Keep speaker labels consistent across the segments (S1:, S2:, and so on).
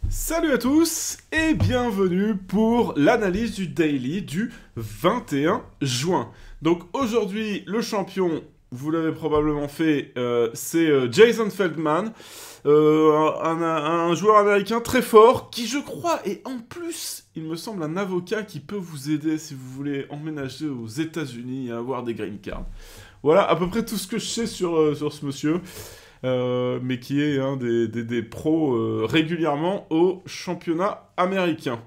S1: Salut à tous et bienvenue pour l'analyse du daily du 21 juin. Donc aujourd'hui, le champion, vous l'avez probablement fait, c'est Jason Feldman, un joueur américain très fort qui, je crois, est en plus, il me semble, un avocat qui peut vous aider si vous voulez emménager aux États-Unis et avoir des green cards. Voilà à peu près tout ce que je sais sur ce monsieur. Mais qui est un des pros régulièrement au championnat américain.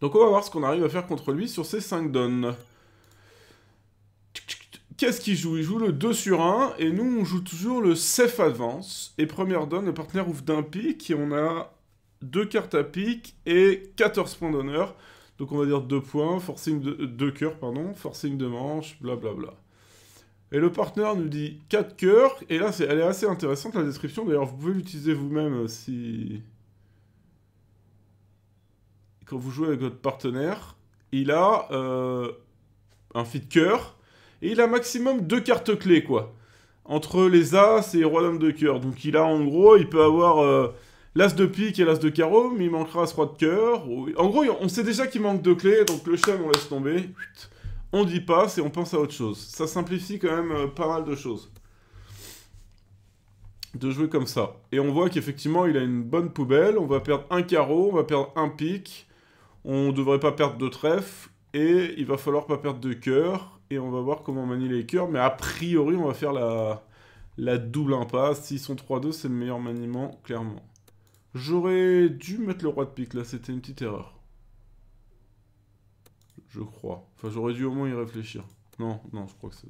S1: Donc on va voir ce qu'on arrive à faire contre lui sur ces 5 dons. Qu'est-ce qu'il joue? Il joue le 2 sur 1, et nous on joue toujours le safe advance. Et première donne, le partenaire ouvre d'un pic, et on a 2 cartes à pic et 14 points d'honneur. Donc on va dire 2 points, forcing 2 cœurs, pardon, forcing de manche, blablabla. Et le partenaire nous dit 4 cœurs, et là elle est assez intéressante la description, d'ailleurs vous pouvez l'utiliser vous-même si... Quand vous jouez avec votre partenaire, il a un fit cœur, et il a maximum 2 cartes clés quoi. Entre les As et les Rois-Dames de cœur, donc il a en gros, il peut avoir l'As de pique et l'As de carreau, mais il manquera As-Roi de cœur. En gros, on sait déjà qu'il manque 2 clés, donc le chien on laisse tomber. On dit passe et on pense à autre chose. Ça simplifie quand même pas mal de choses. De jouer comme ça. Et on voit qu'effectivement, il a une bonne poubelle. On va perdre un carreau, on va perdre un pic. On devrait pas perdre de trèfle. Et il va falloir pas perdre de cœur. Et on va voir comment manier les cœurs. Mais a priori, on va faire la double impasse. S'ils sont 3-2, c'est le meilleur maniement, clairement. J'aurais dû mettre le roi de pique, là. C'était une petite erreur. Je crois. Enfin, j'aurais dû au moins y réfléchir. Non, je crois que c'est...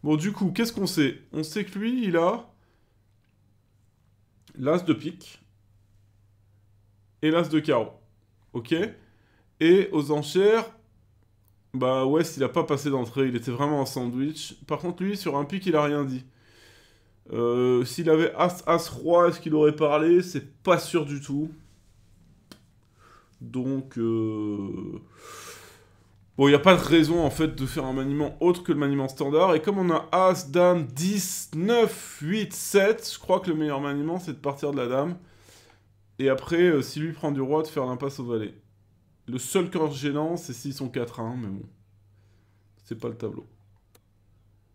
S1: Bon, du coup, qu'est-ce qu'on sait? On sait que lui, il a... l'As de pique. Et l'As de carreau. Ok? Et aux enchères... Bah, West, il a pas passé d'entrée. Il était vraiment en sandwich. Par contre, lui, sur un pique, il a rien dit. S'il avait As-Roi, est-ce qu'il aurait parlé? C'est pas sûr du tout. Donc... Bon, il n'y a pas de raison, en fait, de faire un maniement autre que le maniement standard. Et comme on a As, Dame, 10, 9, 8, 7, je crois que le meilleur maniement, c'est de partir de la Dame. Et après, si lui prend du Roi, de faire l'impasse au Valet. Le seul cas gênant, c'est s'ils sont 4-1, mais bon. C'est pas le tableau.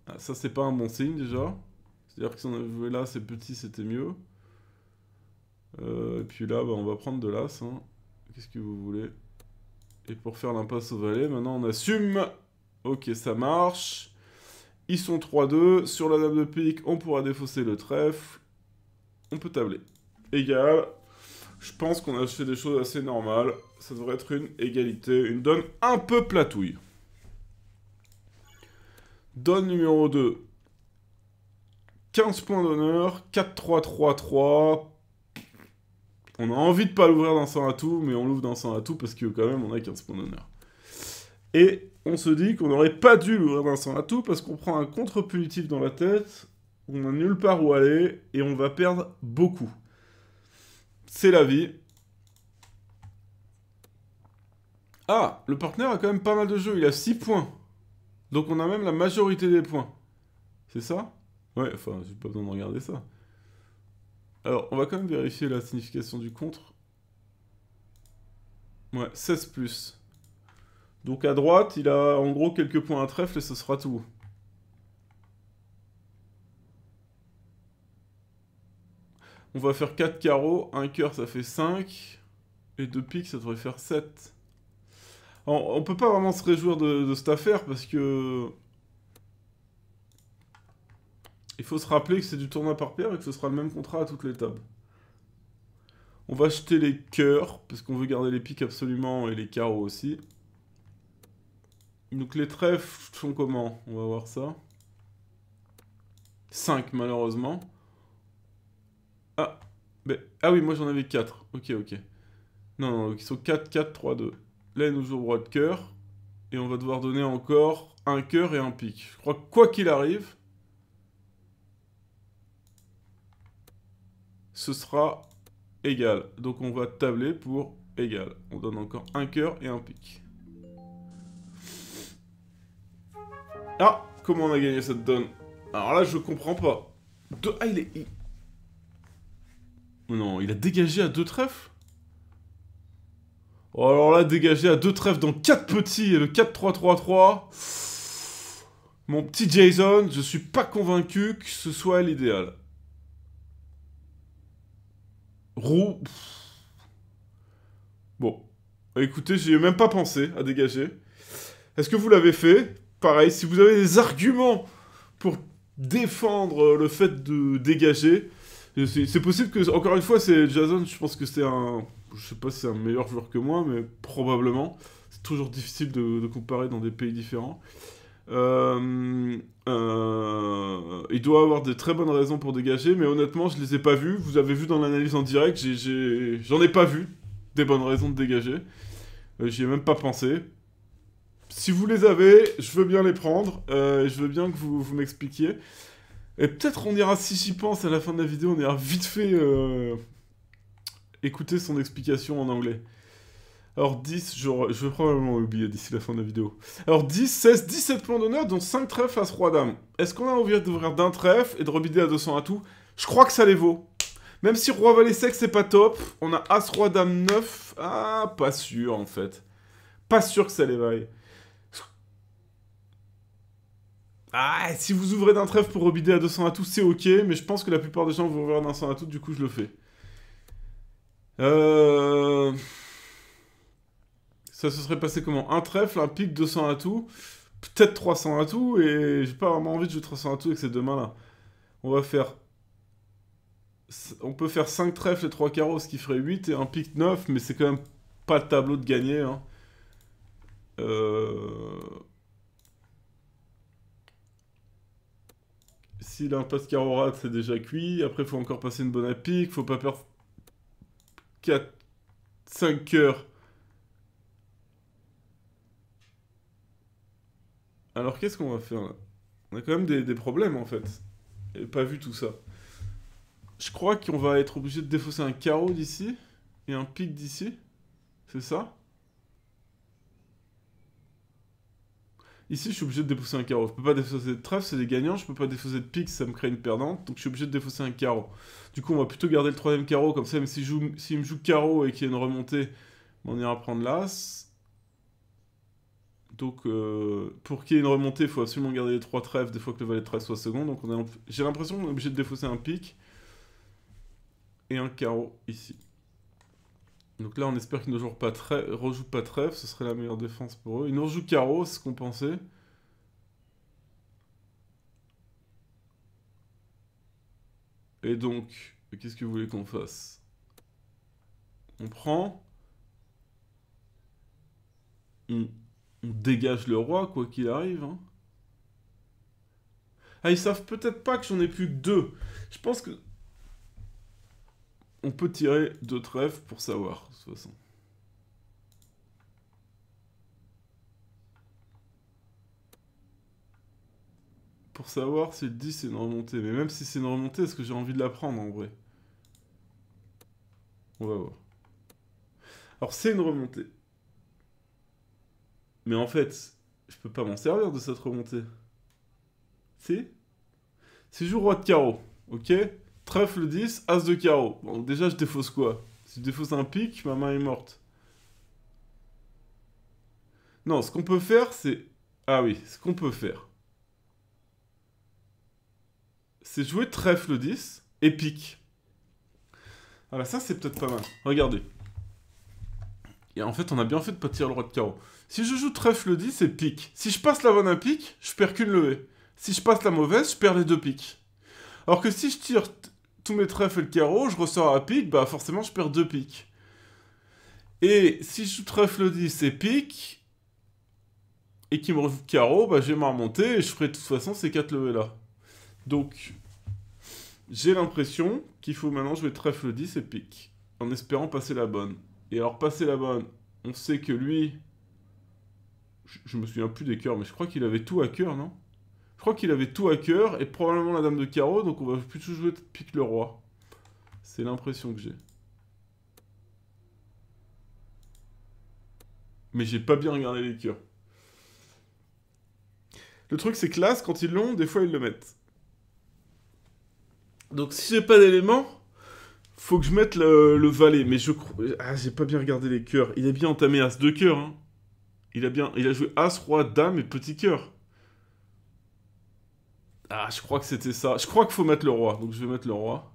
S1: Ah, ça, c'est pas un bon signe, déjà. C'est-à-dire que si on avait joué là, c'est petit, c'était mieux. Et puis là, bah, on va prendre de l'As. Hein. Qu'est-ce que vous voulez? Et pour faire l'impasse au valet, maintenant on assume. Ok, ça marche. Ils sont 3-2. Sur la dame de pique, on pourra défausser le trèfle. On peut tabler. Égal. Je pense qu'on a fait des choses assez normales. Ça devrait être une égalité. Une donne un peu platouille. Donne numéro 2. 15 points d'honneur. 4-3-3-3. On a envie de pas l'ouvrir d'un 100 à tout, mais on l'ouvre d'un 100 à tout parce que quand même on a 15 points d'honneur. Et on se dit qu'on n'aurait pas dû l'ouvrir d'un 100 à tout parce qu'on prend un contre-punitif dans la tête, on n'a nulle part où aller, et on va perdre beaucoup. C'est la vie. Ah, le partenaire a quand même pas mal de jeux, il a 6 points. Donc on a même la majorité des points. C'est ça? Ouais, enfin, j'ai pas besoin de regarder ça. Alors, on va quand même vérifier la signification du contre. Ouais, 16+. Donc à droite, il a en gros quelques points à trèfle et ce sera tout. On va faire 4 carreaux, un cœur ça fait 5, et 2 piques ça devrait faire 7. Alors, on peut pas vraiment se réjouir de cette affaire parce que... Il faut se rappeler que c'est du tournoi par paire et que ce sera le même contrat à toutes les tables. On va jeter les cœurs, parce qu'on veut garder les piques absolument, et les carreaux aussi. Donc les trèfles sont comment? On va voir ça. 5 malheureusement. Ah, ah oui, moi j'en avais 4. Ok. Non, ils sont 4, 4, 3, 2. Là, il nous joue au roi de cœur. Et on va devoir donner encore un cœur et un pique. Je crois que quoi qu'il arrive, ce sera égal. Donc on va tabler pour égal. On donne encore un cœur et un pique. Ah, comment on a gagné cette donne? Alors là, je comprends pas. Ah, Non, il a dégagé à 2 trèfles? Oh, alors là, dégager à 2 trèfles dans 4 petits et le 4-3-3-3. Mon petit Jason, je suis pas convaincu que ce soit l'idéal. Roux. Bon. Écoutez, j'y ai même pas pensé à dégager. Est-ce que vous l'avez fait? Pareil, si vous avez des arguments pour défendre le fait de dégager, c'est possible que, encore une fois, c'est Jason, je pense que c'est un... Je sais pas si c'est un meilleur joueur que moi, mais probablement. C'est toujours difficile de comparer dans des pays différents. Il doit avoir des très bonnes raisons pour dégager, mais honnêtement, je les ai pas vues. Vous avez vu dans l'analyse en direct, j'en ai pas vu des bonnes raisons de dégager. J'y ai même pas pensé. Si vous les avez, je veux bien les prendre. Je veux bien que vous m'expliquiez. Et peut-être on ira, si j'y pense, à la fin de la vidéo, on ira vite fait écouter son explication en anglais. Alors 10, je vais probablement oublier d'ici la fin de la vidéo. Alors 10, 16, 17 points d'honneur, dont 5 trèfles as roi dame. Est-ce qu'on a envie d'ouvrir d'un trèfle et de rebider à 200 atouts? Je crois que ça les vaut. Même si roi valet sec c'est pas top, on a as roi dame 9. Ah, pas sûr en fait. Pas sûr que ça les vaille. Ah, si vous ouvrez d'un trèfle pour rebider à 200 atouts, c'est ok, mais je pense que la plupart des gens vont ouvrir d'un 100 atouts, du coup je le fais. Ça se serait passé comment? Un trèfle, un pic, 200 atouts, peut-être 300 atouts, et j'ai pas vraiment envie de jouer 300 atouts avec ces deux mains-là. On va faire... On peut faire 5 trèfles et 3 carreaux, ce qui ferait 8, et un pic 9, mais c'est quand même pas le tableau de gagner. Hein. S'il a un passe carreau rate, c'est déjà cuit. Après, il faut encore passer une bonne à pique. Faut pas perdre 4, 5 cœurs. Alors, qu'est-ce qu'on va faire là? On a quand même des problèmes en fait. J'ai pas vu tout ça. Je crois qu'on va être obligé de défausser un carreau d'ici et un pic d'ici. C'est ça? Ici, je suis obligé de défausser un carreau. Je peux pas défausser de trèfle, c'est des gagnants. Je peux pas défausser de pique, ça me crée une perdante. Donc je suis obligé de défausser un carreau. Du coup, on va plutôt garder le troisième carreau. Comme ça, même s'il me joue carreau et qu'il y a une remontée, on ira prendre l'as. Donc, pour qu'il y ait une remontée, il faut absolument garder les 3 trèfles des fois que le valet de trèfle soit second. Donc j'ai l'impression qu'on est obligé de défausser un pic et un carreau ici. Donc là, on espère qu'ils ne rejouent pas trèfle, ce serait la meilleure défense pour eux. Ils nous rejouent carreau, c'est ce qu'on pensait. Et donc, qu'est-ce que vous voulez qu'on fasse? On prend. On dégage le roi, quoi qu'il arrive. Hein. Ah, ils savent peut-être pas que j'en ai plus que 2. Je pense que... On peut tirer 2 trèfles pour savoir, de toute façon. Pour savoir si le 10 c'est une remontée. Mais même si c'est une remontée, est-ce que j'ai envie de la prendre en vrai? On va voir. Alors c'est une remontée. Mais en fait, je peux pas m'en servir de cette remontée. Si je joue roi de carreau, ok? Trèfle 10, as de carreau. Bon, déjà je défausse quoi? Si je défausse un pic, ma main est morte. Non, ce qu'on peut faire, c'est... Ah oui, ce qu'on peut faire. C'est jouer trèfle 10 et pique. Voilà, ça c'est peut-être pas mal. Regardez. Et en fait, on a bien fait de pas tirer le roi de carreau. Si je joue trèfle 10 et pique. Si je passe la bonne à pique, je perds qu'une levée. Si je passe la mauvaise, je perds les 2 piques. Alors que si je tire tous mes trèfles et le carreau, je ressors à pique, bah forcément je perds 2 piques. Et si je joue trèfle 10 et pique, et qu'il me rejoue carreau, bah je vais m'en remonter et je ferai de toute façon ces 4 levées là. Donc, j'ai l'impression qu'il faut maintenant jouer trèfle 10 et pique, en espérant passer la bonne. Et alors passer la bonne, on sait que lui... Je me souviens plus des cœurs, mais je crois qu'il avait tout à cœur, non? Je crois qu'il avait tout à cœur, et probablement la dame de carreau, donc on va plutôt jouer pique le roi. C'est l'impression que j'ai. Mais j'ai pas bien regardé les cœurs. Le truc c'est que l'as, quand ils l'ont, des fois ils le mettent. Donc si j'ai pas d'éléments, Faut que je mette le valet, mais je crois... Ah, j'ai pas bien regardé les cœurs. Il a bien entamé As de cœur, hein. Il a joué As, Roi, Dame et Petit cœur. Ah, je crois que c'était ça. Je crois qu'il faut mettre le roi, donc je vais mettre le roi.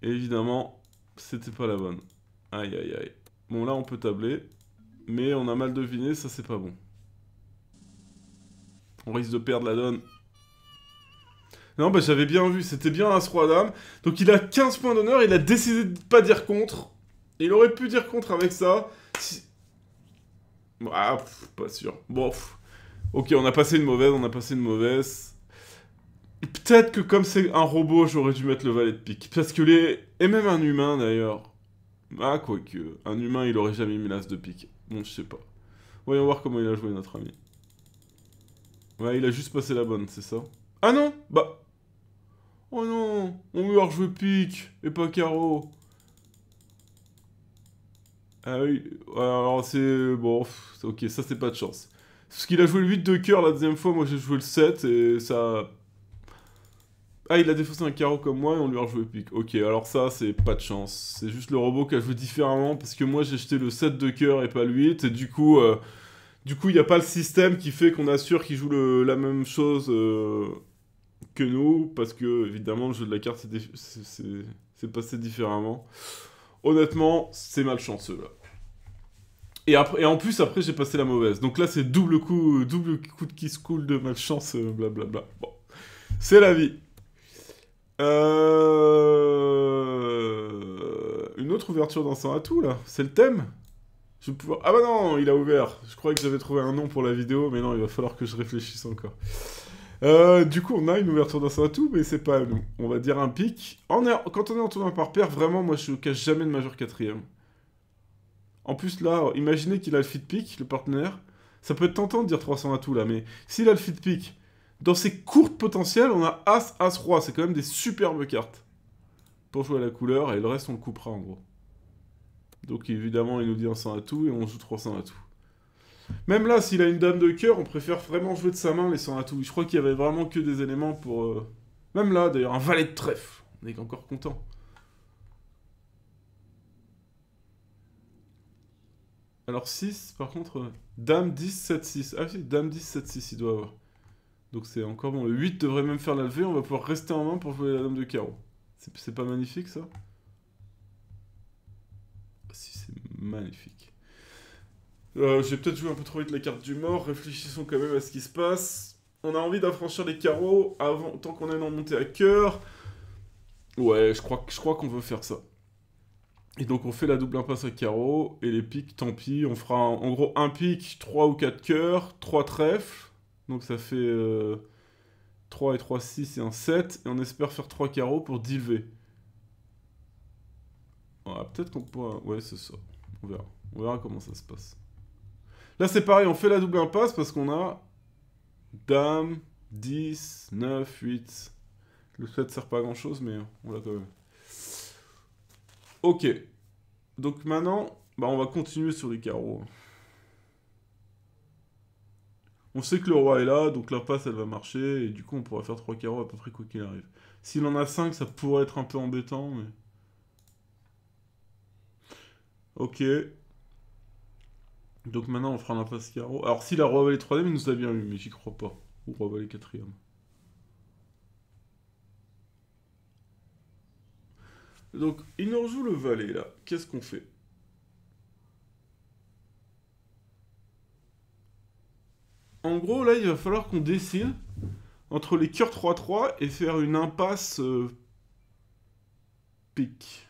S1: Et évidemment, c'était pas la bonne. Aïe, aïe, aïe. Bon, là, on peut tabler. Mais on a mal deviné, ça, c'est pas bon. On risque de perdre la donne. Non, bah j'avais bien vu, c'était bien As-Roi Dame. Donc il a 15 points d'honneur, il a décidé de pas dire contre. Il aurait pu dire contre avec ça. Si... Ah, pas sûr. Bon, ok, on a passé une mauvaise, on a passé une mauvaise. Peut-être que comme c'est un robot, j'aurais dû mettre le valet de pique. Parce que les... Et même un humain, d'ailleurs. Ah, quoique. Un humain, il aurait jamais mis l'as de pique. Bon, je sais pas. Voyons voir comment il a joué, notre ami. Ouais, il a juste passé la bonne, c'est ça? Ah non! Bah... Oh non, on lui a rejoué pique, et pas carreau. Ah oui, ouais, alors c'est... Bon, ok, ça c'est pas de chance. Parce qu'il a joué le 8 de cœur la deuxième fois, moi j'ai joué le 7, et ça... Ah, il a défaussé un carreau comme moi, et on lui a rejoué pique. Ok, alors ça, c'est pas de chance. C'est juste le robot qui a joué différemment, parce que moi j'ai jeté le 7 de cœur et pas le 8, et du coup, il n'y a pas le système qui fait qu'on assure qu'il joue la même chose... que nous, parce que évidemment le jeu de la carte c'est passé différemment. Honnêtement, c'est malchanceux là. Et en plus après j'ai passé la mauvaise. Donc là c'est double coup de kiss cool de malchance, blablabla. Bon, c'est la vie. Une autre ouverture dans son atout là, c'est le thème. Je vais pouvoir... Ah bah non, il a ouvert. Je croyais que j'avais trouvé un nom pour la vidéo, mais non, il va falloir que je réfléchisse encore. Du coup, on a une ouverture dans son atout, mais c'est pas à nous. On va dire un pic. Quand on est en tournoi par paire, vraiment, moi, je cache jamais de majeur quatrième. En plus, là, imaginez qu'il a le feed pick, le partenaire. Ça peut être tentant de dire 300 atouts, là, mais s'il a le feed pick, dans ses courtes potentielles, on a As, As, Roi. C'est quand même des superbes cartes. Pour jouer à la couleur, et le reste, on le coupera, en gros. Donc, évidemment, il nous dit un 100 atouts, et on joue 300 atouts. Même là, s'il a une dame de cœur, on préfère vraiment jouer de sa main les 100 atouts. Je crois qu'il y avait vraiment que des éléments pour... Même là, d'ailleurs, un valet de trèfle. On est encore content. Alors 6, par contre, dame 10, 7, 6. Ah si, dame 10, 7, 6, il doit avoir. Donc c'est encore bon. Le 8 devrait même faire la levée. On va pouvoir rester en main pour jouer la dame de carreau. C'est pas magnifique, ça? Si, c'est magnifique. J'ai peut-être joué un peu trop vite la carte du mort. Réfléchissons quand même à ce qui se passe. On a envie d'affranchir les carreaux avant, tant qu'on est en montée à cœur. Ouais, je crois qu'on veut faire ça. Et donc on fait la double impasse à carreau. Et les piques, tant pis. On fera en gros un pique, 3 ou 4 cœurs, 3 trèfles. Donc ça fait 3 et 3, 6 et un 7. Et on espère faire 3 carreaux pour dilever. Ouais, peut-être qu'on pourra... Ouais, c'est ça. On verra. On verra comment ça se passe. Là, c'est pareil, on fait la double impasse parce qu'on a dame, 10, 9, 8. Le 7 sert pas à grand chose, mais on l'a quand même. Ok. Donc maintenant, bah, on va continuer sur les carreaux. On sait que le roi est là, donc l'impasse elle va marcher, et du coup on pourra faire 3 carreaux à peu près quoi qu'il arrive. S'il en a 5, ça pourrait être un peu embêtant, mais... Ok. Donc maintenant on fera l'impasse carreau. Alors si la roi valet 3ème, il nous a bien eu, mais j'y crois pas. Ou roi valet 4ème. Donc il nous rejoue le valet là. Qu'est-ce qu'on fait? En gros là il va falloir qu'on décide entre les cœurs 3-3 et faire une impasse pique.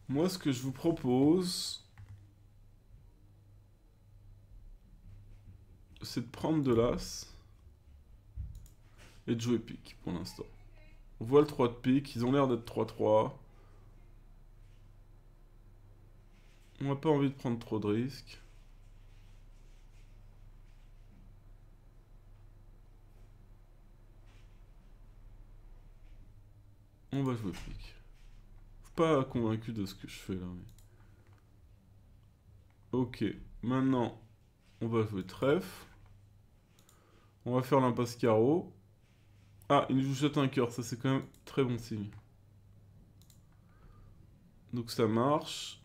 S1: Moi ce que je vous propose, c'est de prendre de l'as et de jouer pique pour l'instant. On voit le 3 de pique, ils ont l'air d'être 3-3. On n'a pas envie de prendre trop de risques. On va jouer pique. Pas convaincu de ce que je fais là. Mais... Ok, maintenant on va jouer trèfle. On va faire l'impasse carreau. Ah, il nous jette un cœur, ça c'est quand même très bon signe. Donc ça marche.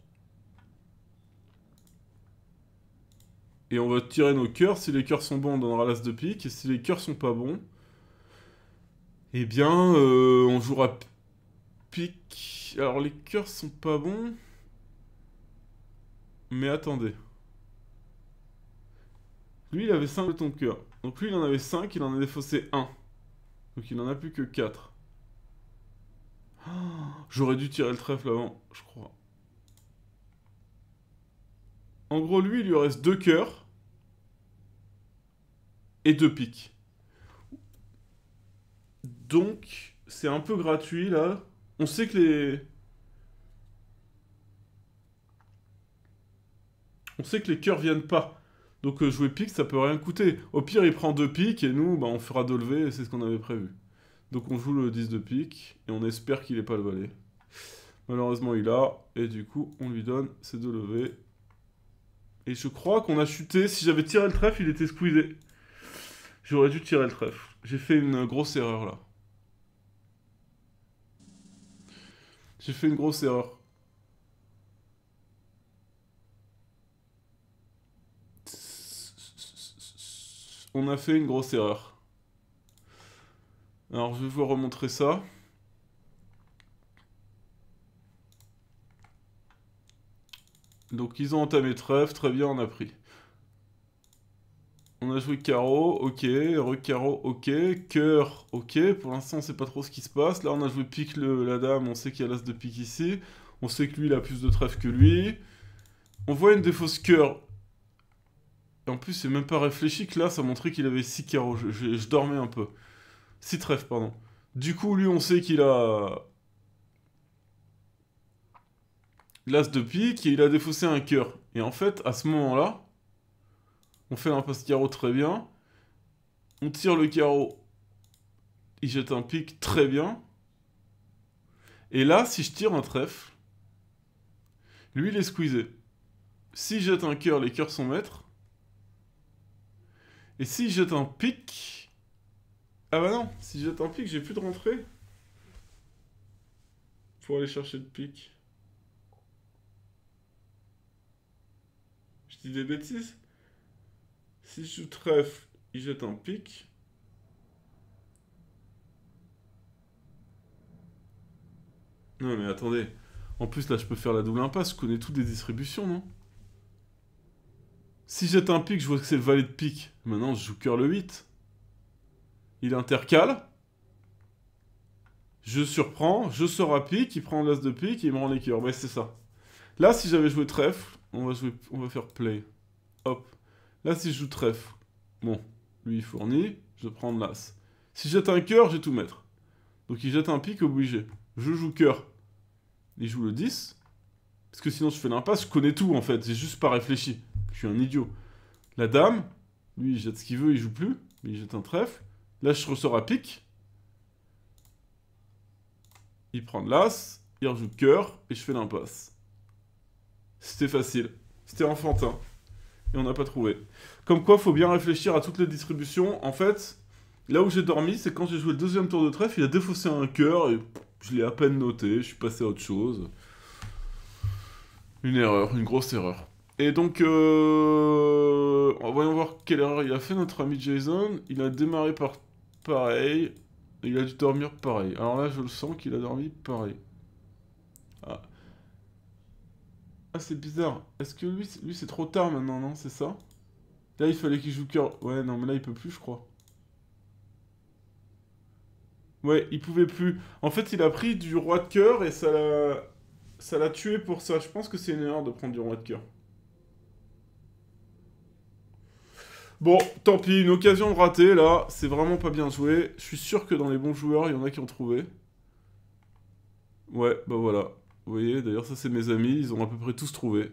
S1: Et on va tirer nos cœurs. Si les cœurs sont bons, on donnera l'as de pique. Et si les cœurs sont pas bons, eh bien, on jouera pique. Alors les cœurs sont pas bons. Mais attendez. Lui, il avait 5 jetons de cœur. Donc lui, il en avait 5, il en a défaussé 1. Donc il en a plus que 4. Oh, j'aurais dû tirer le trèfle avant, je crois. En gros, lui, il lui reste 2 cœurs. Et 2 piques. Donc, c'est un peu gratuit, là. On sait que les cœurs viennent pas. Donc jouer pique, ça peut rien coûter. Au pire, il prend 2 piques et nous, bah, on fera 2 levées et c'est ce qu'on avait prévu. Donc on joue le 10 de pique et on espère qu'il n'ait pas le valet. Malheureusement, il a. Et du coup, on lui donne ses 2 levées. Et je crois qu'on a chuté. Si j'avais tiré le trèfle, il était squeezé. J'aurais dû tirer le trèfle. J'ai fait une grosse erreur là. J'ai fait une grosse erreur. On a fait une grosse erreur. Alors je vais vous remontrer ça. Donc ils ont entamé trèfle, très bien, on a pris. On a joué carreau, ok, re-carreau, ok, cœur, ok. Pour l'instant on sait pas trop ce qui se passe. Là on a joué pique la dame, on sait qu'il y a l'as de pique ici. On sait que lui il a plus de trèfle que lui. On voit une défausse cœur. Et en plus c'est même pas réfléchi que là ça montrait qu'il avait 6 carreaux. Je dormais un peu. 6 trèfles, pardon. Du coup lui on sait qu'il a l'as de pique et il a défaussé un cœur. Et en fait à ce moment-là, on fait l'impasse carreau très bien. On tire le carreau. Il jette un pique très bien. Et là, si je tire un trèfle, lui, il est squeezé. S'il jette un cœur, les cœurs sont maîtres. Et s'il jette un pique... Ah bah non, s'il jette un pique, j'ai plus de rentrée. Faut aller chercher le pique. Je dis des bêtises. Si je joue trèfle, il jette un pique. Non mais attendez. En plus là je peux faire la double impasse, je connais toutes les distributions, non? Si jette un pique, je vois que c'est le valet de pique. Maintenant je joue cœur le 8. Il intercale. Je surprends, je sors à pique, il prend l'as de pique et il me rend les cœurs. Ouais c'est ça. Là si j'avais joué trèfle, on va faire play. Hop. Là si je joue trèfle, bon, lui il fournit, je prends de l'as. Si je jette un cœur, j'ai tout mettre. Donc il jette un pique obligé. Je joue cœur. Il joue le 10. Parce que sinon je fais l'impasse, je connais tout en fait, j'ai juste pas réfléchi. Je suis un idiot. La dame, lui il jette ce qu'il veut, il joue plus. Mais il jette un trèfle. Là je ressors à pique. Il prend de l'as, il rejoue cœur, et je fais l'impasse. C'était facile. C'était enfantin. Et on n'a pas trouvé. Comme quoi, faut bien réfléchir à toutes les distributions. En fait, là où j'ai dormi, c'est quand j'ai joué le deuxième tour de trèfle, il a défaussé un cœur, et je l'ai à peine noté, je suis passé à autre chose. Une erreur, une grosse erreur. Et donc, voyons voir quelle erreur il a fait, notre ami Jason. Il a démarré par pareil, et il a dû dormir pareil. Alors là, je le sens qu'il a dormi pareil. Ah, c'est bizarre. Est-ce que lui c'est trop tard maintenant, non? C'est ça? Là, il fallait qu'il joue cœur. Ouais, non, mais là, il peut plus, je crois. Ouais, il pouvait plus. En fait, il a pris du roi de cœur et ça l'a tué pour ça. Je pense que c'est une erreur de prendre du roi de cœur. Bon, tant pis, une occasion ratée, là. C'est vraiment pas bien joué. Je suis sûr que dans les bons joueurs, il y en a qui ont trouvé. Ouais, bah voilà. Vous voyez, d'ailleurs, ça, c'est mes amis. Ils ont à peu près tous trouvé.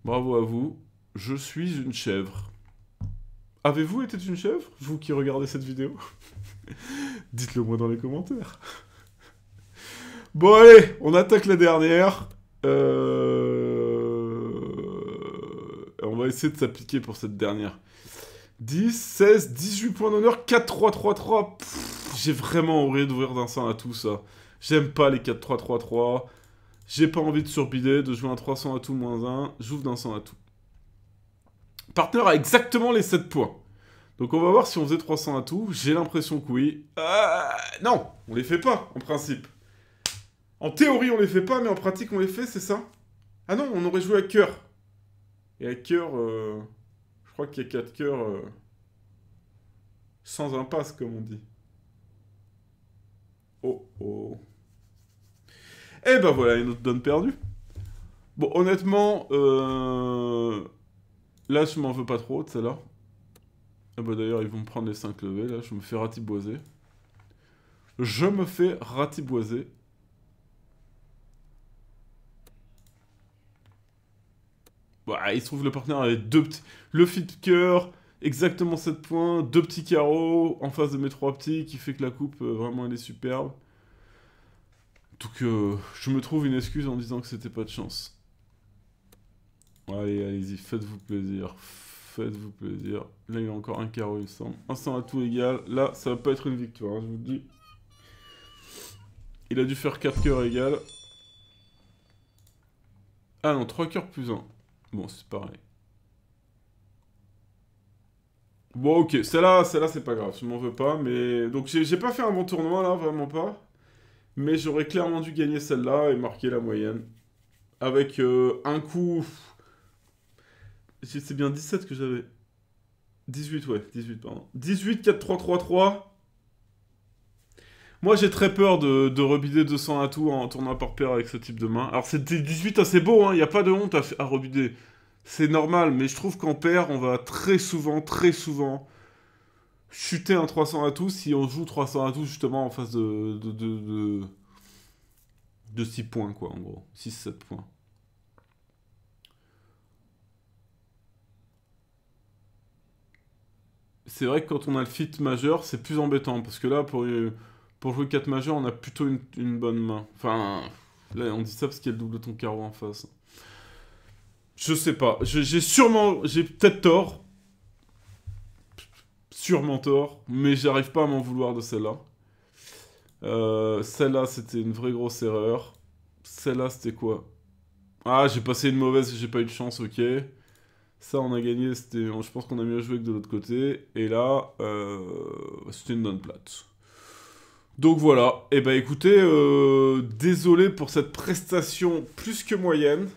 S1: Bravo à vous. Je suis une chèvre. Avez-vous été une chèvre, vous qui regardez cette vidéo? Dites-le moi dans les commentaires. Bon allez, on attaque la dernière. On va essayer de s'appliquer pour cette dernière. 10, 16, 18 points d'honneur, 4, 3, 3, 3. J'ai vraiment envie d'ouvrir d'un 100 à tout ça. J'aime pas les 4, 3, 3, 3. J'ai pas envie de surbider, de jouer un 300 à tout moins 1. J'ouvre d'un 100 à tout. Partner a exactement les 7 points. Donc on va voir si on faisait 300 à tout. J'ai l'impression que oui. Non, on les fait pas, en principe. En théorie, on les fait pas, mais en pratique, on les fait, c'est ça? Ah non, on aurait joué à cœur. Et à cœur, je crois qu'il y a 4 cœurs sans impasse, comme on dit. Oh, oh. Eh ben voilà, une autre donne perdue. Bon, honnêtement, là, je m'en veux pas trop de celle-là. Ah bah d'ailleurs, ils vont me prendre les 5 levées, là, je me fais ratiboiser. Je me fais ratiboiser. Bah, il se trouve le partenaire avec deux petits... Le fit cœur, exactement 7 points, 2 petits carreaux en face de mes 3 petits, qui fait que la coupe, vraiment, elle est superbe. Donc, je me trouve une excuse en disant que c'était pas de chance. Allez, allez-y, faites-vous plaisir. Faites-vous plaisir. Là, il y a encore un carreau, il me semble. Un 100 à tout égal. Là, ça va pas être une victoire, hein, je vous le dis. Il a dû faire 4 cœurs égal. Ah non, 3 cœurs plus 1. Bon, c'est pareil. Bon, ok, celle-là, c'est pas grave, je m'en veux pas, mais... Donc, j'ai pas fait un bon tournoi, là, vraiment pas. Mais j'aurais clairement dû gagner celle-là et marquer la moyenne. Avec un coup... C'est bien 17 que j'avais. 18, ouais, 18, pardon. 18, 4, 3, 3, 3. Moi, j'ai très peur de rebider 200 à tout en tournant par paire avec ce type de main. Alors, c'était 18 assez beau, hein, il n'y a pas de honte à rebider. C'est normal, mais je trouve qu'en paire, on va très souvent, chuter un 300 à tout si on joue 300 à tout, justement, en face de 6 points, quoi, en gros. 6-7 points. C'est vrai que quand on a le fit majeur, c'est plus embêtant, parce que là, pour jouer 4 majeurs, on a plutôt une bonne main. Enfin, là, on dit ça parce qu'il y a le double ton carreau en face. Je sais pas, j'ai peut-être tort. Sûrement tort, mais j'arrive pas à m'en vouloir de celle-là. Celle-là, c'était une vraie grosse erreur. Celle-là, c'était quoi? Ah, j'ai passé une mauvaise, j'ai pas eu de chance, ok. Ça, on a gagné, je pense qu'on a mieux joué que de l'autre côté. Et là, c'était une donne plate. Donc voilà, et bah écoutez, désolé pour cette prestation plus que moyenne.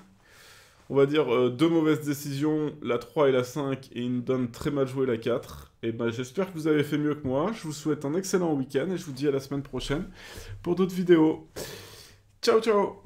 S1: On va dire 2 mauvaises décisions, la 3 et la 5, et une donne très mal jouée, la 4. Et bah j'espère que vous avez fait mieux que moi. Je vous souhaite un excellent week-end et je vous dis à la semaine prochaine pour d'autres vidéos. Ciao ciao!